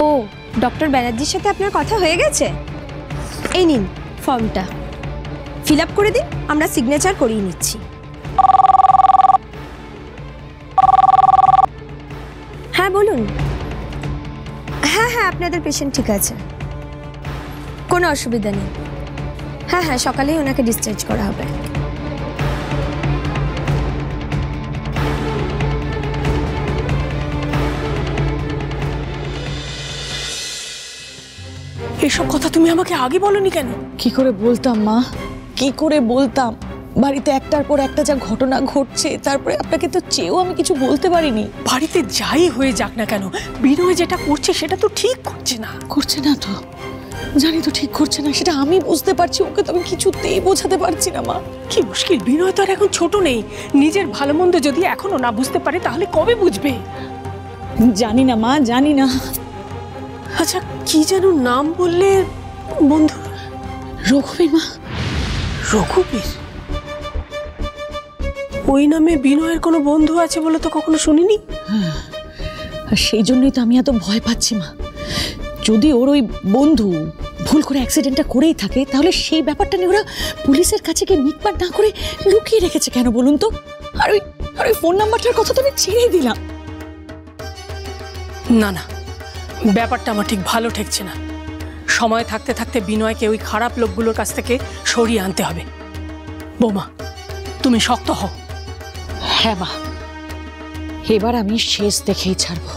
ও, doctor ব্যানার্জির সাথে আপনার কথা হয়ে গেছে? এই নিন ফর্মটা, ফিল আপ করে দিন, আমরা সিগনেচার করিয়ে নিচ্ছি। হ্যাঁ বলুন। হ্যাঁ হ্যাঁ, আপনাদের পেশেন্ট ঠিক আছে, কোনো অসুবিধা নেই। হ্যাঁ হ্যাঁ, সকালেই ওনাকে ডিসচার্জ করা হবে। এসব কথা তুমি আমাকে আগে বলনি কেন? কি করে বলতাম মা, কি করে বলতাম? বাড়িতে একটার পর একটা যা ঘটনা ঘটছে, তারপরে আপনাকে তো চেয়েও আমি কিছু বলতে পারিনি। বাড়িতে যাই হয়ে যাক না কেন, বিনয় যেটা করছে সেটা তো ঠিক করছে না। করছে না তো, জানি তো ঠিক করছে না, সেটা আমি বুঝতে পারছি, ওকে তো আমি কিছুতেই বোঝাতে পারছি না মা। কি মুশকিল, বিনয় তো আর এখন ছোট নেই। নিজের ভালো মন্দ যদি এখনো না বুঝতে পারে তাহলে কবে বুঝবে? জানি না মা, জানি না। আচ্ছা, কি যেন নাম বললে বন্ধু? রঘুবীর মা। রঘুবীর? ওই নামে বিনয়ের কোনো বন্ধু আছে বলে তো কখনো শুনিনি। আর সেই জন্যই তো আমি এত ভয় পাচ্ছি মা। যদি ওর ওই বন্ধু ভুল করে অ্যাক্সিডেন্টটা করেই থাকে, তাহলে সেই ব্যাপারটা নিয়ে ওরা পুলিশের কাছে গিয়ে মিটমাট না করে লুকিয়ে রেখেছে কেন বলুন তো? আর ওই ফোন নাম্বারটার কথা তো আমি ছেড়ে দিলাম। না না, ব্যাপারটা আমার ঠিক ভালো ঠেকছে না। সময় থাকতে থাকতে বিনয়কে ওই খারাপ লোকগুলোর কাছ থেকে সরিয়ে আনতে হবে। বৌমা, তুমি শক্ত হও। হ্যাঁ মা, এবার আমি শেষ দেখেই ছাড়বো।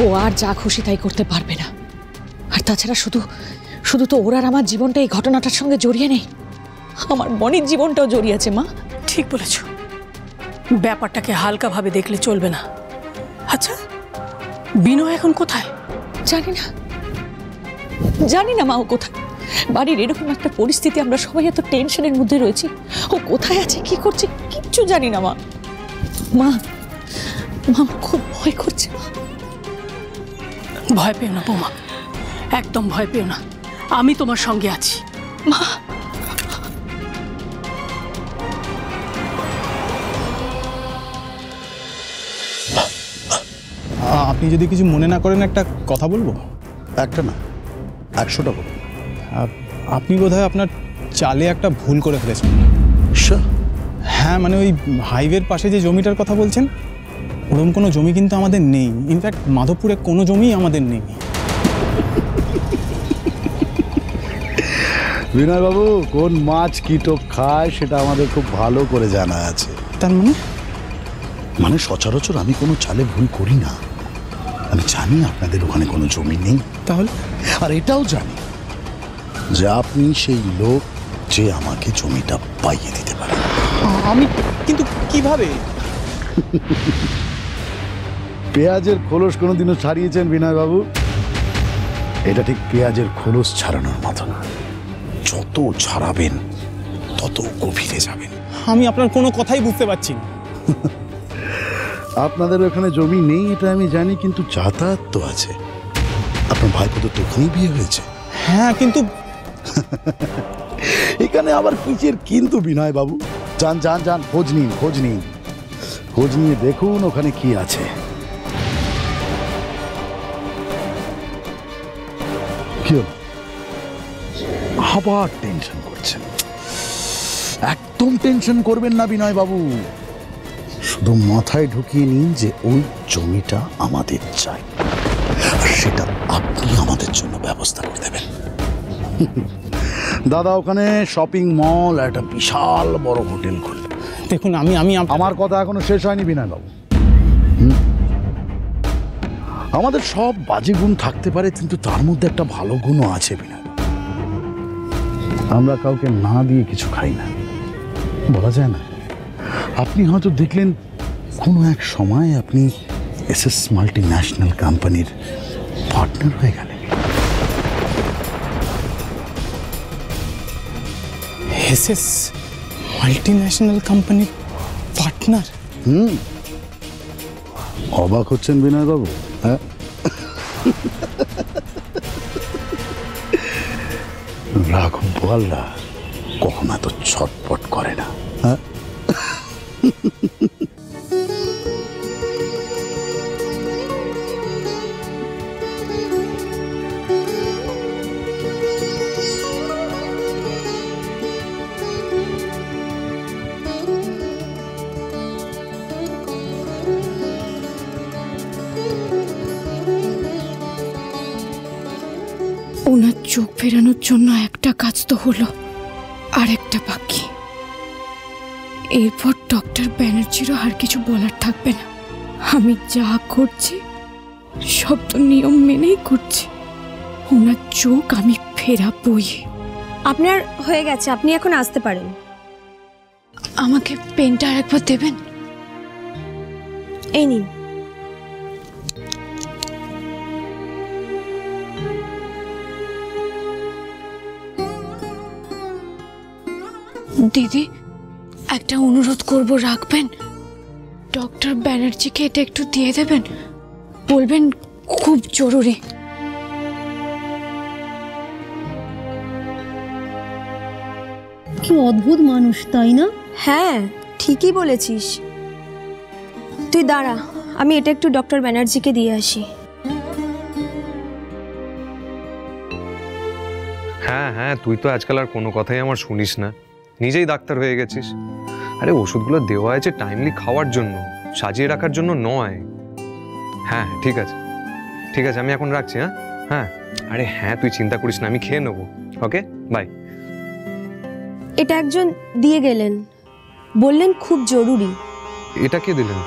ও আর যা খুশি তাই করতে পারবে না। আর তাছাড়া শুধু তো ওর আর আমার জীবনটা এই ঘটনাটার সঙ্গে জড়িয়ে নেই, আমার মনির জীবনটাও জড়িয়ে আছে মা। ঠিক বলেছ, ব্যাপারটাকে হালকাভাবে দেখলে চলবে না। আচ্ছা, বিনয় এখন কোথায়? জানি না মা, ও কোথায়। বাড়ির এরকম একটা পরিস্থিতি, আমরা সবাই এত টেনশনের মধ্যে রয়েছি, ও কোথায় আছে কি করছে কিচ্ছু জানি না মা। মা আমার খুব ভয় করছে মা। ভয় পেও না বৌমা, একদম ভয় পেও না, আমি তোমার সঙ্গে আছি। মা আপনি যদি কিছু মনে না করেন একটা কথা বলবো। একটা না, 100টা বলুন। আপনি বোধহয় আপনার চালে একটা ভুল করে ফেলেছেন। হ্যাঁ, মানে ওই হাইওয়ের পাশে যে জমিটার কথা বলছেন, ওরকম কোনো জমি কিন্তু আমাদের নেই। ইনফ্যাক্ট মাধবপুরে কোনো জমিই আমাদের নেই। বিনয়বাবু কোন মাছ কি টোপ খায় সেটা আমাদের খুব ভালো করে জানা আছে। তার মানে সচরাচর আমি কোনো চালে ভুল করি না। আমি জানি আপনাদের ওখানে কোনো জমি নেই, তাহলে? আর এটাও জানি যে আপনি সেই লোক যে আমাকে জমিটা পাইয়ে দিতে পারে। আমি কিন্তু কিভাবে? পেঁয়াজের খোলস কোনোদিনও ছাড়িয়েছেন বিনয়বাবু? এটা ঠিক পেঁয়াজের খোলস ছাড়ানোর মতো না, যত ছাড়াবেন তত গভীরে যাবেন। আমি আপনার কোনো কথাই বুঝতে পারছি না। আপনাদের ওখানে জমি নেই এটা আমি জানি, কিন্তু যাতায়াত তো আছে। আপনার ভাইপো তো ওখানেই বিয়ে হয়েছে। হ্যাঁ, কিন্তু এখানে আবার কিসের কিন্তু বিনয় বাবু? যান যান যান, খোঁজ নিয়ে দেখুন ওখানে কি আছে। কি হলো, আবার টেনশন করছেন? একদম টেনশন করবেন না বিনয় বাবু, শুধু মাথায় ঢুকিয়ে নিন যে ওই জমিটা আমাদের চাই, আর সেটা আপনি আমাদের জন্য ব্যবস্থা করে দেবেন। দাদা ওখানে শপিং মল, একটা বিশাল বড় হোটেল খুলবে। দেখুন, আমি আমার কথা এখনো শেষ হয়নি বিনয়বাবু। আমাদের সব বাজে গুণ থাকতে পারে, কিন্তু তার মধ্যে একটা ভালো গুণও আছে বিনয়। আমরা কাউকে না দিয়ে কিছু খাই না, বলা যায় না। আপনি হয়তো দেখলেন কোনো এক সময় আপনি এসএস মাল্টিন্যাশনাল কোম্পানির পার্টনার হয়ে গেলেন। এসএস মাল্টিন্যাশনাল কোম্পানির পার্টনার? অবাক হচ্ছেন বিনয়বাবু? হ্যাঁ, রাঘব বোয়ালরা কখনো এত ছটপট করে না। হ্যাঁ, ওনার চোখ ফেরানোর জন্য একটা কাজ তো হলো, আরেকটা বাকি। এরপর ডক্টর ব্যানার্জিরও আর কিছু বলার থাকবে না। আমি যা করছি সব তো নিয়ম মেনেই করছি। ওনার চোখ আমি ফেরাবই। আপনার হয়ে গেছে, আপনি এখন আসতে পারেন। আমাকে পেনটা আরেকবার দেবেন? এই নিন। দিদি, একটা অনুরোধ করব, রাখবেন? ডক্টর ব্যানার্জিকে এটা একটু দিয়ে দেবেন, বলবেন খুব জরুরি। কি অদ্ভুত মানুষ, তাই না? হ্যাঁ, ঠিকই বলেছিস। তুই দাঁড়া, আমি এটা একটু ডক্টর ব্যানার্জিকে দিয়ে আসি। হ্যাঁ হ্যাঁ, তুই তো আজকাল আর কোনো কথাই আমার শুনিস না, নিজেই ডাক্তার হয়ে গেছিস। আরে ওষুধগুলো দেওয়া হয়েছে টাইমলি খাওয়ার জন্য, সাজিয়ে রাখার জন্য নয়। হ্যাঁ ঠিক আছে ঠিক আছে, আমি এখন রাখছি। হ্যাঁ হ্যাঁ, আরে হ্যাঁ তুই চিন্তা করিস না, আমি খেয়ে নেবো। Okay bye. এটা একজন দিয়ে গেলেন, বললেন খুব জরুরি। এটা কে দিলেন?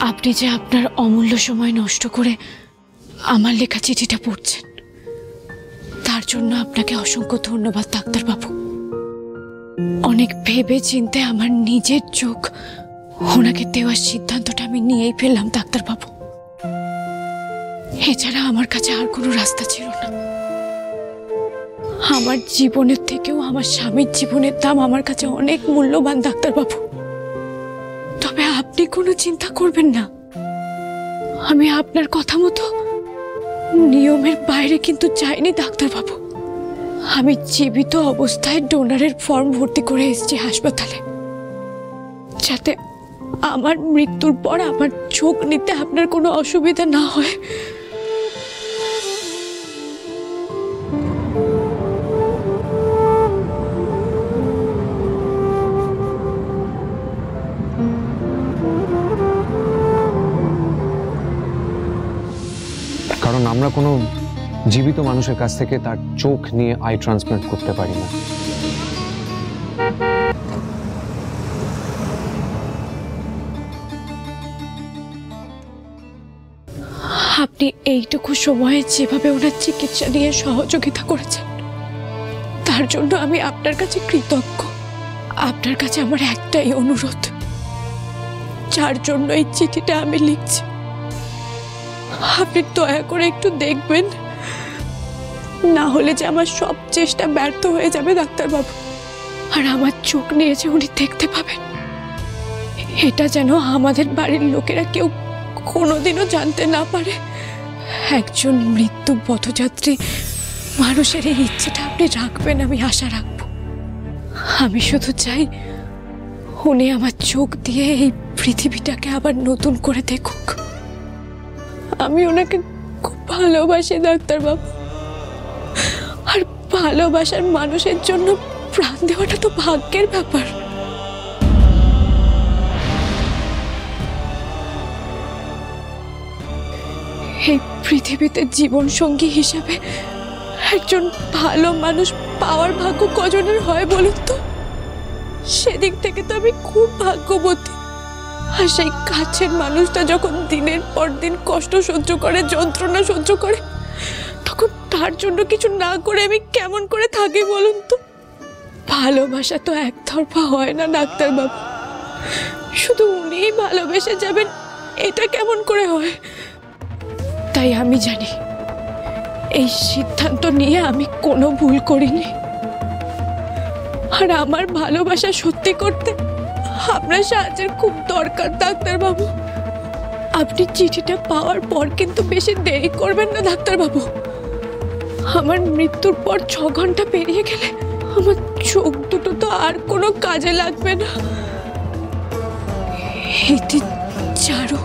আপনি যে আপনার অমূল্য সময় নষ্ট করে আমার লেখা চিঠিটা পড়ছেন, তার জন্য আপনাকে অসংখ্য ধন্যবাদ ডাক্তারবাবু। অনেক ভেবে চিন্তে আমার নিজের চোখ ওনাকে দেওয়ার সিদ্ধান্তটা আমি নিয়েই ফেললাম ডাক্তারবাবু। এছাড়া আমার কাছে আর কোনো রাস্তা ছিল না। আমার জীবনের থেকেও আমার স্বামীর জীবনের দাম আমার কাছে অনেক মূল্যবান ডাক্তারবাবু। তবে আপনি কোনো চিন্তা করবেন না, আমি আপনার কথা মতো নিয়মের বাইরে কিন্তু যাইনি ডাক্তারবাবু। আমি জীবিত অবস্থায় ডোনারের ফর্ম ভর্তি করে এসেছি হাসপাতালে, যাতে আমার মৃত্যুর পর আমার চোখ নিতে আপনার কোনো অসুবিধা না হয়। কারণ আমরা কোনো জীবিত মানুষের কাছ থেকে তার চোখ নিয়ে আই ট্রান্সপ্লান্ট করতে পারি না। আপনি এইটুকু সময়ে যেভাবে ওনার চিকিৎসা নিয়ে সহযোগিতা করেছেন, তার জন্য আমি আপনার কাছে কৃতজ্ঞ। আপনার কাছে আমার একটাই অনুরোধ, যার জন্য এই চিঠিটা আমি লিখছি, আপনি দয়া করে একটু দেখবেন, না হলে যে আমার সব চেষ্টা ব্যর্থ হয়ে যাবে ডাক্তারবাবু। আর আমার চোখ নিয়ে যে উনি দেখতে পাবেন, এটা যেন আমাদের বাড়ির লোকেরা কেউ কোনোদিনও জানতে না পারে। একজন মৃত্যু পথযাত্রী মানুষের এই ইচ্ছেটা আপনি রাখবেন, আমি আশা রাখবো। আমি শুধু চাই উনি আমার চোখ দিয়ে এই পৃথিবীটাকে আবার নতুন করে দেখুক। আমি ওনাকে খুব ভালোবাসি ডাক্তারবাবু, আর ভালোবাসার মানুষের জন্য প্রাণ দেওয়াটা তো ভাগ্যের ব্যাপার। এই পৃথিবীতে জীবন সঙ্গী হিসাবে একজন ভালো মানুষ পাওয়ার ভাগ্য কজনের হয় বলুন তো? সেদিক থেকে তো আমি খুব ভাগ্যবতী। আর সেই কাছের মানুষটা যখন দিনের পর দিন কষ্ট সহ্য করে, যন্ত্রণা সহ্য করে, তখন তার জন্য কিছু না করে আমি কেমন করে থাকি বলুন তো? ভালোবাসা তো একতরফা হয় না ডাক্তারবাবু, শুধু উনিই ভালোবেসে যাবেন এটা কেমন করে হয়? তাই আমি জানি এই সিদ্ধান্ত নিয়ে আমি কোনো ভুল করিনি। আর আমার ভালোবাসা সত্যি করতে আপনার সাহায্যের খুব দরকার ডাক্তারবাবু। আপনি চিঠিটা পাওয়ার পর কিন্তু বেশি দেরি করবেন না ডাক্তারবাবু। আমার মৃত্যুর পর 6 ঘন্টা পেরিয়ে গেলে আমার চোখ দুটো তো আর কোনো কাজে লাগবে না। ইতি চারু।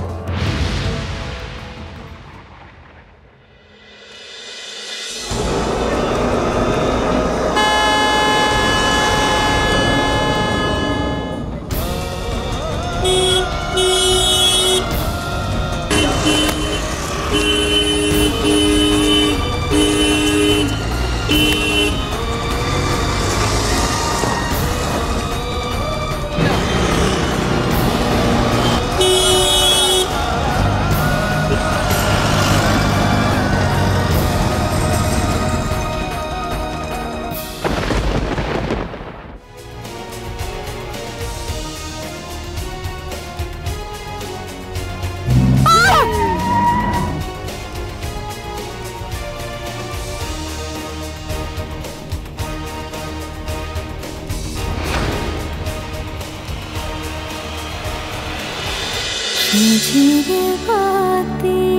ঝিঝির বাতি